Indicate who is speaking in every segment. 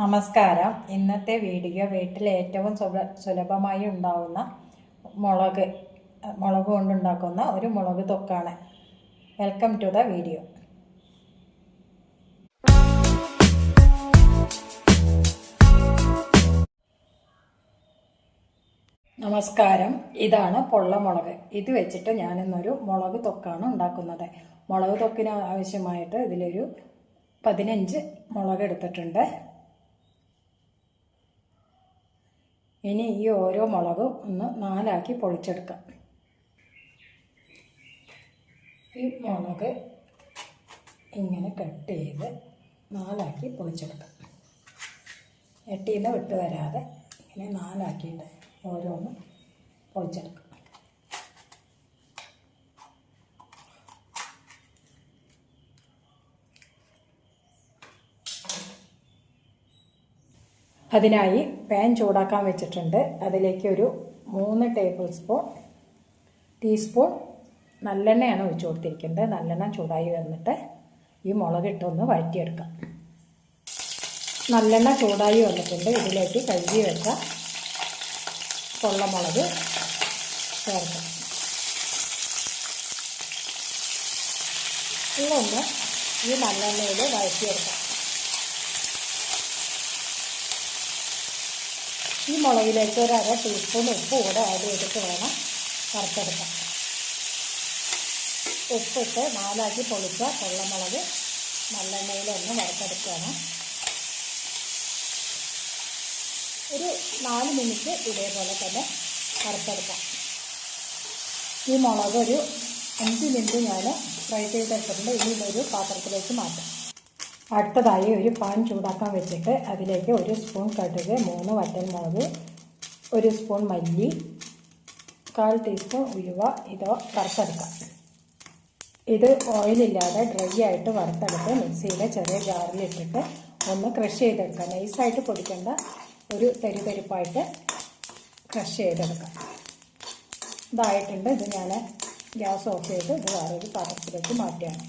Speaker 1: നമസ്കാരം. ഇന്നത്തെ വീഡിയോ വീട്ടിൽ ഏറ്റവും സുലഭമായി ഉണ്ടാവുന്ന മുളക് കൊണ്ടുണ്ടാക്കുന്ന ഒരു മുളക് തൊക്കാണ്. Welcome to the video. നമസ്കാരം. ഇതാണ് പൊള്ളമുളക്. ഇത് വെച്ചിട്ട് ഞാനിന്നൊരു മുളക് തൊക്കാണ് ഉണ്ടാക്കുന്നത്. മുളക് തൊക്കിന് ആവശ്യമായിട്ട് ഇതിലൊരു 15 മുളക് എടുത്തിട്ടുണ്ട്. ഇനി ഈ ഓരോ മുളകും ഒന്ന് 4 ആക്കി പൊളിച്ചെടുക്കാം. ഈ മുളക് ഇങ്ങനെ കട്ട് ചെയ്ത് 4 ആക്കി പൊളിച്ചെടുക്കാം. എട്ടിയിൽ നിന്ന് വിട്ട് വരാതെ ഇങ്ങനെ 4 ആക്കിയിട്ട് ഓരോന്നും പൊളിച്ചെടുക്കാം. അതിനായി പാൻ ചൂടാക്കാൻ വെച്ചിട്ടുണ്ട്. അതിലേക്ക് ഒരു 3 ടീസ്പൂൺ നല്ലെണ്ണയാണ് ഒഴിച്ചു കൊടുത്തിരിക്കുന്നത്. നല്ലെണ്ണ ചൂടായി വന്നിട്ട് ഈ മുളകിട്ടൊന്ന് വഴറ്റിയെടുക്കാം. നല്ലെണ്ണ ചൂടായി വന്നിട്ടുണ്ട്. ഇതിലേക്ക് കഴുകി വെച്ച പൊള്ളമുളക് ചേർക്കാം. ഇതൊന്ന് ഈ നല്ലെണ്ണയിൽ വഴറ്റിയെടുക്കാം. ഈ മുളകിലേക്ക് ഒരു 1/2 ടീസ്പൂൺ ഉപ്പ് കൂടെ ആഡ് ചെയ്തിട്ട് വേണം വറുത്തെടുക്കാം. ഉപ്പിട്ട് 4 ആക്കി പൊളിച്ച പൊള്ളമുളക് നല്ലെണ്ണയിലൊന്ന് വറുത്തെടുക്കുകയാണ്. ഒരു 4 മിനിറ്റ് ഇതേപോലെ തന്നെ വറുത്തെടുക്കാം. ഈ മുളക് ഒരു 5 മിനിറ്റ് ഞാൻ ഫ്രൈ ചെയ്തെടുത്തിട്ടുണ്ട്. ഇനി ഇതൊരു പാത്രത്തിലേക്ക് മാറ്റാം. അടുത്തതായി ഒരു പാൻ ചൂടാക്കാൻ വെച്ചിട്ട് അതിലേക്ക് 1 സ്പൂൺ കടുക്, 3 വറ്റൽമുളക്, 1 സ്പൂൺ മല്ലി, 1/4 ടീസ്പൂൺ ഉലുവ ഇതോ വറുത്തെടുക്കാം. ഇത് ഓയിലില്ലാതെ ഡ്രൈ ആയിട്ട് വറുത്തെടുത്ത് മിക്സിയിലെ ചെറിയ ജാറിലിട്ടിട്ട് ഒന്ന് ക്രഷ് ചെയ്തെടുക്കാം. നൈസായിട്ട് പൊടിക്കേണ്ട, ഒരു തരിപ്പായിട്ട് ക്രഷ് ചെയ്തെടുക്കാം. ഇതായിട്ടുണ്ട്. ഇത് ഞാൻ ഗ്യാസ് ഓഫ് ചെയ്ത് ഇത് വേറൊരു പാത്രത്തിലേക്ക് മാറ്റുകയാണ്.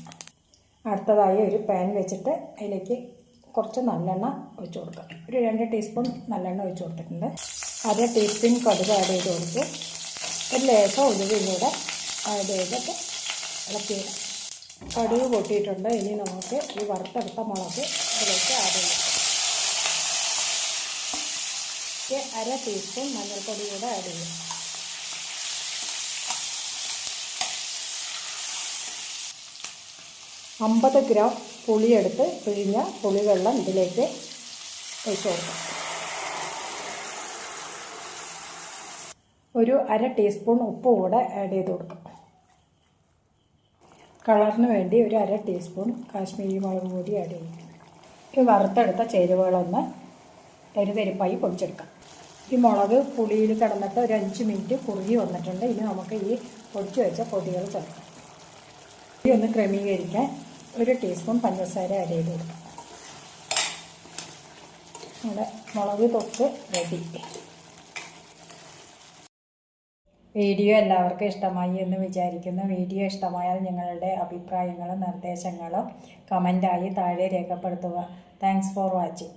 Speaker 1: അടുത്തതായി ഒരു പാൻ വെച്ചിട്ട് അതിലേക്ക് കുറച്ച് നല്ലെണ്ണ ഒഴിച്ച് കൊടുക്കാം. ഒരു 2 ടീസ്പൂൺ നല്ലെണ്ണ ഒഴിച്ച് കൊടുത്തിട്ടുണ്ട്. 1/2 ടീസ്പൂൺ കടുക് ആഡ് ചെയ്ത് കൊടുത്ത് ഒരു ലേശം ഉലുവയും കൂടെ ആഡ് ചെയ്തിട്ട് ഇളക്കിയിടാം. കടുക് പൊട്ടിയിട്ടുണ്ട്. ഇനി നമുക്ക് ഈ വറുത്തെടുത്ത മുളക് ഇതിലേക്ക് ആഡ് ചെയ്യാം. 1/2 ടീസ്പൂൺ മഞ്ഞൾപ്പൊടി കൂടെ ആഡ് ചെയ്യാം. $50 ഗ്രാം പുളിയെടുത്ത് പിഴിഞ്ഞ പുളിവെള്ളം ഇതിലേക്ക് ഒഴിച്ച് കൊടുക്കാം. ഒരു 1/2 ടീസ്പൂൺ ഉപ്പ് കൂടെ ആഡ് ചെയ്ത് കൊടുക്കാം. കളറിന് വേണ്ടി ഒരു 1/2 ടീസ്പൂൺ കാശ്മീരി മുളക് പൊടി ആഡ് ചെയ്യും. ഈ വറുത്തെടുത്ത ചേരുവകളൊന്ന് തരിപ്പായി പൊടിച്ചെടുക്കാം. ഈ മുളക് പുളിയിൽ കിടന്നിട്ട് ഒരു 5 മിനിറ്റ് കുറുകി വന്നിട്ടുണ്ട്. ഇനി നമുക്ക് ഈ പൊടിച്ച് വെച്ച പൊടികൾ ചേർക്കാം. ഇനി ഒന്ന് ക്രമീകരിക്കാൻ 1 ടീസ്പൂൺ പഞ്ചസാര ആഡ് ചെയ്ത് കൊടുക്കാം. നമ്മുടെ മുളക് തൊക്ക് റെഡി. വീഡിയോ എല്ലാവർക്കും ഇഷ്ടമായി എന്ന് വിചാരിക്കുന്നു. വീഡിയോ ഇഷ്ടമായാൽ നിങ്ങളുടെ അഭിപ്രായങ്ങളും നിർദ്ദേശങ്ങളും കമൻറ്റായി താഴെ രേഖപ്പെടുത്തുക. Thanks for watching.